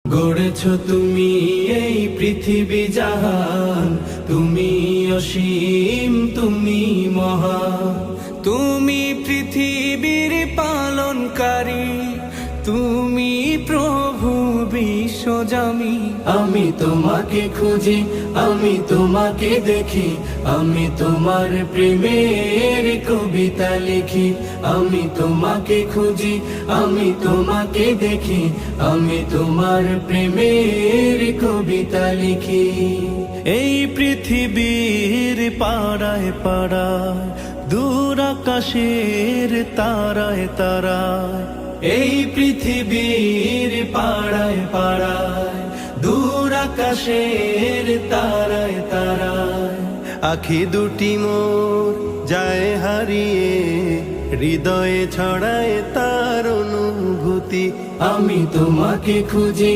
গড়েছ তুমি এই পৃথিবী জাহান, তুমি অসীম, তুমি মহান। তুমি পৃথিবীর পালনকারী, তুমি প্রভু বিশ্বজামি। আমি তোমাকে খুঁজি, আমি তোমাকে দেখি, আমি তোমার প্রেমের কবিতা লিখি। আমি তোমাকে খুঁজি, আমি তোমাকে দেখি, আমি তোমার প্রেমের কবিতা লিখি। এই পৃথিবীর পাড়ায় পাড়ায়, দূর আকাশের তারায় তারায়, এই পৃথিবীর পাড়ায় পাড়ায়, দূর আকাশের তারায় তারায়, আখি দুটি মোর যায় হারিয়ে, হৃদয়ে ছড়ায় তার অনুভূতি। আমি তোমাকে খুঁজি,